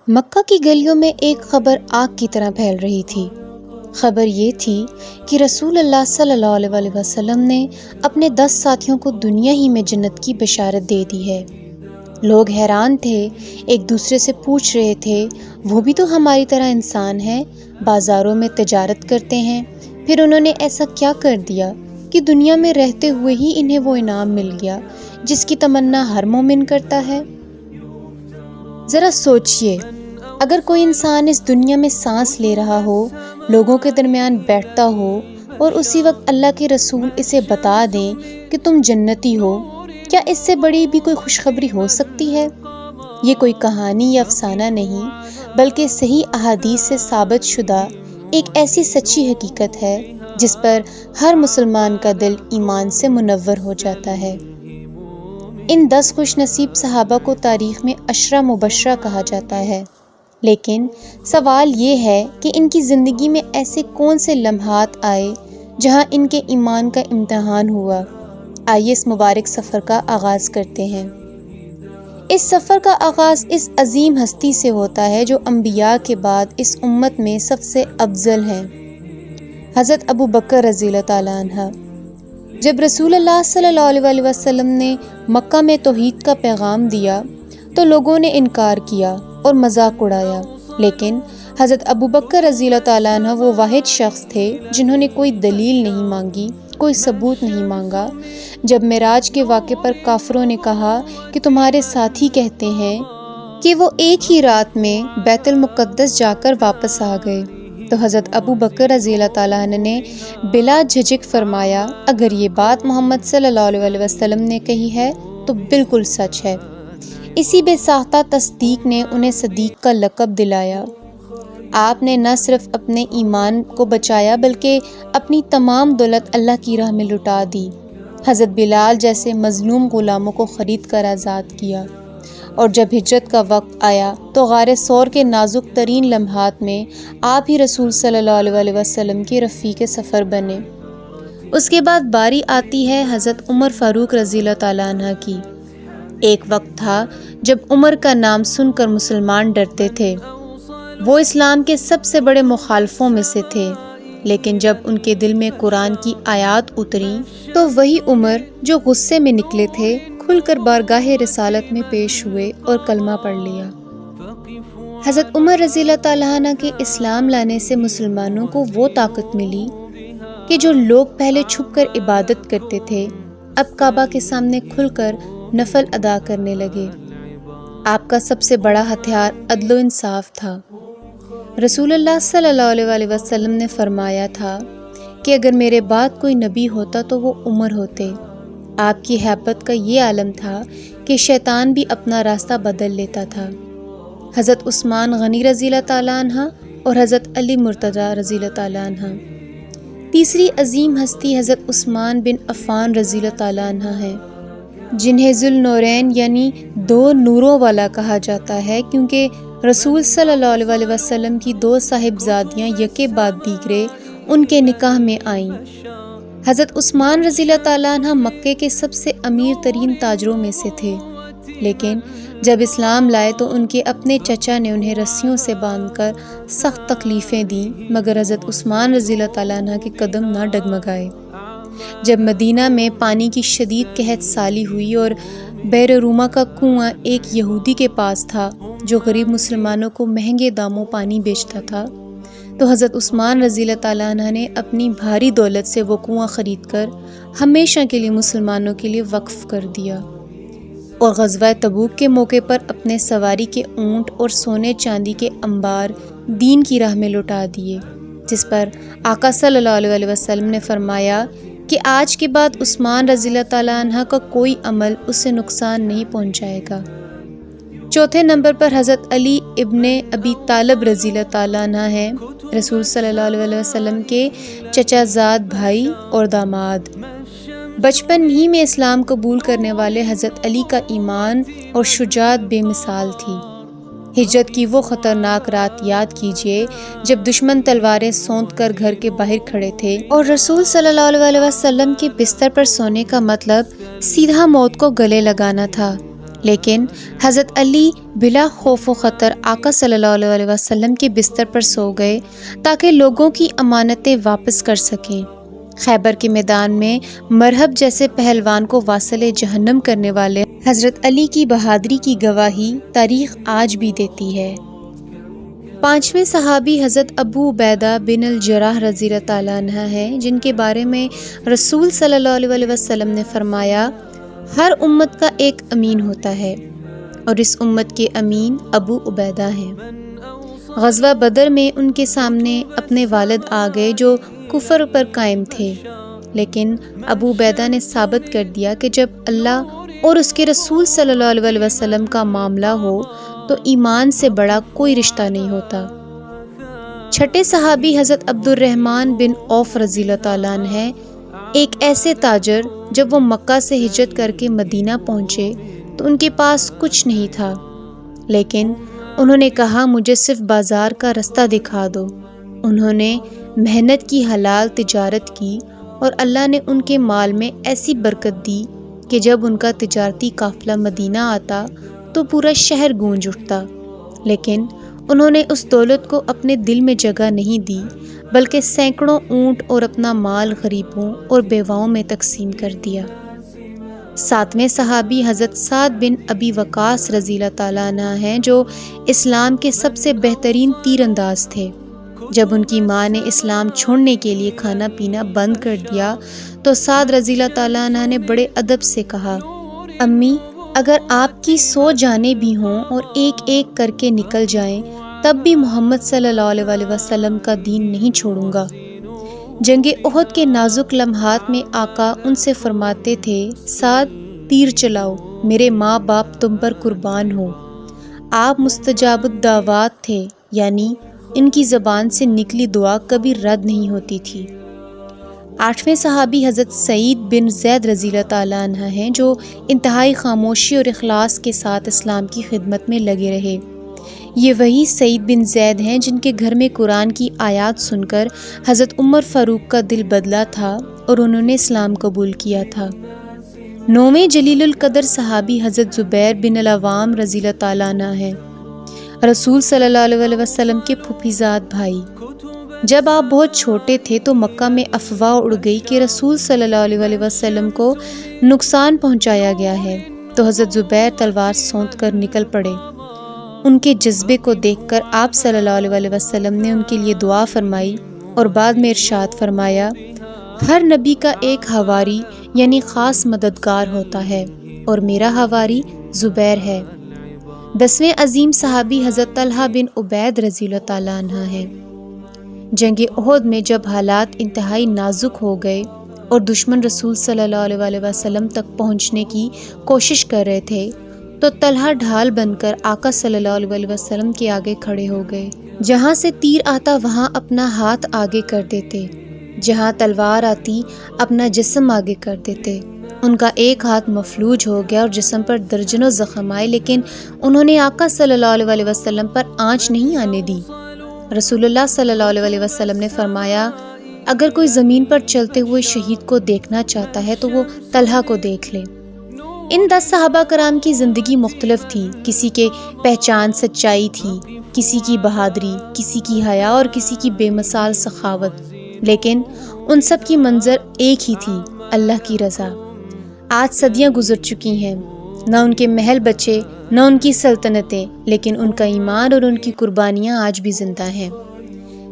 مکہ کی گلیوں میں ایک خبر آگ کی طرح پھیل رہی تھی۔ خبر یہ تھی کہ رسول اللہ صلی اللہ علیہ وسلم نے اپنے 10 ساتھیوں کو دنیا ہی میں جنت کی بشارت دے دی ہے۔ لوگ حیران تھے، ایک دوسرے سے پوچھ رہے تھے، وہ بھی تو ہماری طرح انسان ہیں، بازاروں میں تجارت کرتے ہیں، پھر انہوں نے ایسا کیا کر دیا کہ دنیا میں رہتے ہوئے ہی انہیں وہ انعام مل گیا جس کی تمنا ہر مومن کرتا ہے؟ ذرا سوچئے، اگر کوئی انسان اس دنیا میں سانس لے رہا ہو، لوگوں کے درمیان بیٹھتا ہو اور اسی وقت اللہ کے رسول اسے بتا دیں کہ تم جنتی ہو، کیا اس سے بڑی بھی کوئی خوشخبری ہو سکتی ہے؟ یہ کوئی کہانی یا افسانہ نہیں، بلکہ صحیح احادیث سے ثابت شدہ ایک ایسی سچی حقیقت ہے جس پر ہر مسلمان کا دل ایمان سے منور ہو جاتا ہے۔ ان 10 خوش نصیب صحابہ کو تاریخ میں عشرہ مبشرہ کہا جاتا ہے، لیکن سوال یہ ہے کہ ان کی زندگی میں ایسے کون سے لمحات آئے جہاں ان کے ایمان کا امتحان ہوا؟ آئیے اس مبارک سفر کا آغاز کرتے ہیں۔ اس سفر کا آغاز اس عظیم ہستی سے ہوتا ہے جو انبیاء کے بعد اس امت میں سب سے افضل ہیں، حضرت ابو بکر رضی اللہ تعالیٰ عنہ۔ جب رسول اللہ صلی اللہ علیہ وسلم نے مکہ میں توحید کا پیغام دیا تو لوگوں نے انکار کیا اور مذاق اڑایا، لیکن حضرت ابو بکر رضی اللہ تعالیٰ عنہ وہ واحد شخص تھے جنہوں نے کوئی دلیل نہیں مانگی، کوئی ثبوت نہیں مانگا۔ جب معراج کے واقعے پر کافروں نے کہا کہ تمہارے ساتھی کہتے ہیں کہ وہ ایک ہی رات میں بیت المقدس جا کر واپس آ گئے، تو حضرت ابو بکر رضی اللہ تعالیٰ عنہ نے بلا جھجک فرمایا، اگر یہ بات محمد صلی اللہ علیہ وسلم نے کہی ہے تو بالکل سچ ہے۔ اسی بے ساختہ تصدیق نے انہیں صدیق کا لقب دلایا۔ آپ نے نہ صرف اپنے ایمان کو بچایا بلکہ اپنی تمام دولت اللہ کی راہ میں لٹا دی۔ حضرت بلال جیسے مظلوم غلاموں کو خرید کر آزاد کیا، اور جب ہجرت کا وقت آیا تو غار ثور کے نازک ترین لمحات میں آپ ہی رسول صلی اللہ علیہ وسلم کے رفیق سفر بنے۔ اس کے بعد باری آتی ہے حضرت عمر فاروق رضی اللہ تعالیٰ عنہ کی۔ ایک وقت تھا جب عمر کا نام سن کر مسلمان ڈرتے تھے، وہ اسلام کے سب سے بڑے مخالفوں میں سے تھے، لیکن جب ان کے دل میں قرآن کی آیات اتریں تو وہی عمر جو غصے میں نکلے تھے کھل کر بارگاہ رسالت میں پیش ہوئے اور کلمہ پڑھ لیا۔ حضرت عمر رضی اللہ تعالیٰ عنہ کے اسلام لانے سے مسلمانوں کو وہ طاقت ملی کہ جو لوگ پہلے چھپ کر عبادت کرتے تھے اب کعبہ کے سامنے کھل کر نفل ادا کرنے لگے۔ آپ کا سب سے بڑا ہتھیار عدل و انصاف تھا۔ رسول اللہ صلی اللہ علیہ وسلم نے فرمایا تھا کہ اگر میرے بعد کوئی نبی ہوتا تو وہ عمر ہوتے۔ آپ کی ہیبت کا یہ عالم تھا کہ شیطان بھی اپنا راستہ بدل لیتا تھا۔ حضرت عثمان غنی رضی اللہ تعالیٰ عنہ اور حضرت علی مرتضیٰ رضی اللہ تعالیٰ عنہ۔ تیسری عظیم ہستی حضرت عثمان بن عفان رضی اللہ تعالیٰ عنہ ہے، جنہیں ذو النورین یعنی 2 نوروں والا کہا جاتا ہے، کیونکہ رسول صلی اللہ علیہ وسلم کی 2 صاحبزادیاں یکے بعد دیگرے ان کے نکاح میں آئیں۔ حضرت عثمان رضی اللہ تعالیٰ عنہ مکے کے سب سے امیر ترین تاجروں میں سے تھے، لیکن جب اسلام لائے تو ان کے اپنے چچا نے انہیں رسیوں سے باندھ کر سخت تکلیفیں دیں، مگر حضرت عثمان رضی اللہ تعالیٰ عنہ کے قدم نہ ڈگمگائے۔ جب مدینہ میں پانی کی شدید قحط سالی ہوئی اور بئر روما کا کنواں ایک یہودی کے پاس تھا جو غریب مسلمانوں کو مہنگے داموں پانی بیچتا تھا، تو حضرت عثمان رضی اللہ تعالیٰ عنہ نے اپنی بھاری دولت سے وہ کنواں خرید کر ہمیشہ کے لیے مسلمانوں کے لیے وقف کر دیا، اور غزوہ تبوک کے موقع پر اپنے سواری کے اونٹ اور سونے چاندی کے انبار دین کی راہ میں لوٹا دیے، جس پر آقا صلی اللہ علیہ وسلم نے فرمایا کہ آج کے بعد عثمان رضی اللہ تعالیٰ عنہ کا کوئی عمل اسے نقصان نہیں پہنچائے گا۔ چوتھے نمبر پر حضرت علی ابن ابی طالب رضی اللہ تعالیٰ عنہ ہیں، رسول صلی اللہ علیہ وسلم کے چچا زاد بھائی اور داماد۔ بچپن ہی میں اسلام قبول کرنے والے حضرت علی کا ایمان اور شجاعت بے مثال تھی۔ ہجرت کی وہ خطرناک رات یاد کیجیے جب دشمن تلواریں سونت کر گھر کے باہر کھڑے تھے، اور رسول صلی اللہ علیہ وسلم کے بستر پر سونے کا مطلب سیدھا موت کو گلے لگانا تھا، لیکن حضرت علی بلا خوف و خطر آقا صلی اللہ علیہ وسلم کے بستر پر سو گئے تاکہ لوگوں کی امانتیں واپس کر سکیں۔ خیبر کے میدان میں مرہب جیسے پہلوان کو واصل جہنم کرنے والے حضرت علی کی بہادری کی گواہی تاریخ آج بھی دیتی ہے۔ پانچویں صحابی حضرت ابو عبیدہ بن الجراح رضی اللہ تعالیٰ عنہ ہیں، جن کے بارے میں رسول صلی اللہ علیہ وسلم نے فرمایا، ہر امت کا ایک امین ہوتا ہے اور اس امت کے امین ابو عبیدہ ہیں۔ غزوہ بدر میں ان کے سامنے اپنے والد آ گئے جو کفر پر قائم تھے، لیکن ابو عبیدہ نے ثابت کر دیا کہ جب اللہ اور اس کے رسول صلی اللہ علیہ وسلم کا معاملہ ہو تو ایمان سے بڑا کوئی رشتہ نہیں ہوتا۔ چھٹے صحابی حضرت عبد الرحمن بن عوف رضی اللہ تعالیٰ عنہ ہیں، ایک ایسے تاجر جب وہ مکہ سے ہجرت کر کے مدینہ پہنچے تو ان کے پاس کچھ نہیں تھا، لیکن انہوں نے کہا مجھے صرف بازار کا رستہ دکھا دو۔ انہوں نے محنت کی، حلال تجارت کی اور اللہ نے ان کے مال میں ایسی برکت دی کہ جب ان کا تجارتی قافلہ مدینہ آتا تو پورا شہر گونج اٹھتا، لیکن انہوں نے اس دولت کو اپنے دل میں جگہ نہیں دی بلکہ سینکڑوں اونٹ اور اپنا مال غریبوں اور بیواؤں میں تقسیم کر دیا۔ ساتویں صحابی حضرت سعد بن ابی وقاص رضی اللہ تعالیٰ عنہ ہیں، جو اسلام کے سب سے بہترین تیر انداز تھے۔ جب ان کی ماں نے اسلام چھوڑنے کے لیے کھانا پینا بند کر دیا تو سعد رضی اللہ تعالیٰ عنہ نے بڑے ادب سے کہا، امی اگر آپ کی 100 جانیں بھی ہوں اور ایک ایک کر کے نکل جائیں تب بھی محمد صلی اللہ علیہ وسلم کا دین نہیں چھوڑوں گا۔ جنگ احد کے نازک لمحات میں آقا ان سے فرماتے تھے، سعد تیر چلاؤ، میرے ماں باپ تم پر قربان ہو۔ آپ مستجاب الدعوات تھے، یعنی ان کی زبان سے نکلی دعا کبھی رد نہیں ہوتی تھی۔ آٹھویں صحابی حضرت سعید بن زید رضی اللہ تعالیٰ عنہ ہیں، جو انتہائی خاموشی اور اخلاص کے ساتھ اسلام کی خدمت میں لگے رہے۔ یہ وہی سعید بن زید ہیں جن کے گھر میں قرآن کی آیات سن کر حضرت عمر فاروق کا دل بدلا تھا اور انہوں نے اسلام قبول کیا تھا۔ نویں جلیل القدر صحابی حضرت زبیر بن العوام رضی اللہ تعالیٰ عنہ ہیں، رسول صلی اللہ علیہ وسلم کے پھوپھیزاد بھائی۔ جب آپ بہت چھوٹے تھے تو مکہ میں افواہ اڑ گئی کہ رسول صلی اللہ علیہ وسلم کو نقصان پہنچایا گیا ہے، تو حضرت زبیر تلوار سونت کر نکل پڑے۔ ان کے جذبے کو دیکھ کر آپ صلی اللہ علیہ وسلم نے ان کے لیے دعا فرمائی اور بعد میں ارشاد فرمایا، ہر نبی کا ایک حواری یعنی خاص مددگار ہوتا ہے اور میرا حواری زبیر ہے۔ 10ویں عظیم صحابی حضرت طلحہ بن عبید رضی اللہ تعالیٰ عنہ ہیں۔ جنگ احد میں جب حالات انتہائی نازک ہو گئے اور دشمن رسول صلی اللہ علیہ وسلم تک پہنچنے کی کوشش کر رہے تھے تو طلحہ ڈھال بن کر آقا صلی اللہ علیہ وسلم کے آگے کھڑے ہو گئے۔ جہاں سے تیر آتا وہاں اپنا ہاتھ آگے کر دیتے، جہاں تلوار آتی اپنا جسم آگے کر دیتے۔ ان کا ایک ہاتھ مفلوج ہو گیا اور جسم پر درجنوں زخم آئے، لیکن انہوں نے آقا صلی اللہ علیہ وسلم پر آنچ نہیں آنے دی۔ رسول اللہ صلی اللہ علیہ وسلم نے فرمایا، اگر کوئی زمین پر چلتے ہوئے شہید کو دیکھنا چاہتا ہے تو وہ طلحہ کو دیکھ لے۔ ان 10 صحابہ کرام کی زندگی مختلف تھی، کسی کے پہچان سچائی تھی، کسی کی بہادری، کسی کی حیا اور کسی کی بے مثال سخاوت، لیکن ان سب کی منظر ایک ہی تھی، اللہ کی رضا۔ آج صدیاں گزر چکی ہیں، نہ ان کے محل بچے نہ ان کی سلطنتیں، لیکن ان کا ایمان اور ان کی قربانیاں آج بھی زندہ ہیں۔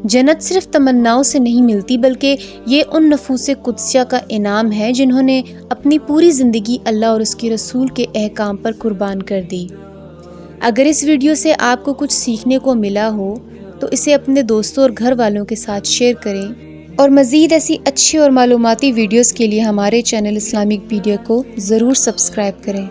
جنت صرف تمناؤں سے نہیں ملتی بلکہ یہ ان نفوس قدسیہ کا انعام ہے جنہوں نے اپنی پوری زندگی اللہ اور اس کے رسول کے احکام پر قربان کر دی۔ اگر اس ویڈیو سے آپ کو کچھ سیکھنے کو ملا ہو تو اسے اپنے دوستوں اور گھر والوں کے ساتھ شیئر کریں، اور مزید ایسی اچھی اور معلوماتی ویڈیوز کے لیے ہمارے چینل اسلامک پیڈیا کو ضرور سبسکرائب کریں۔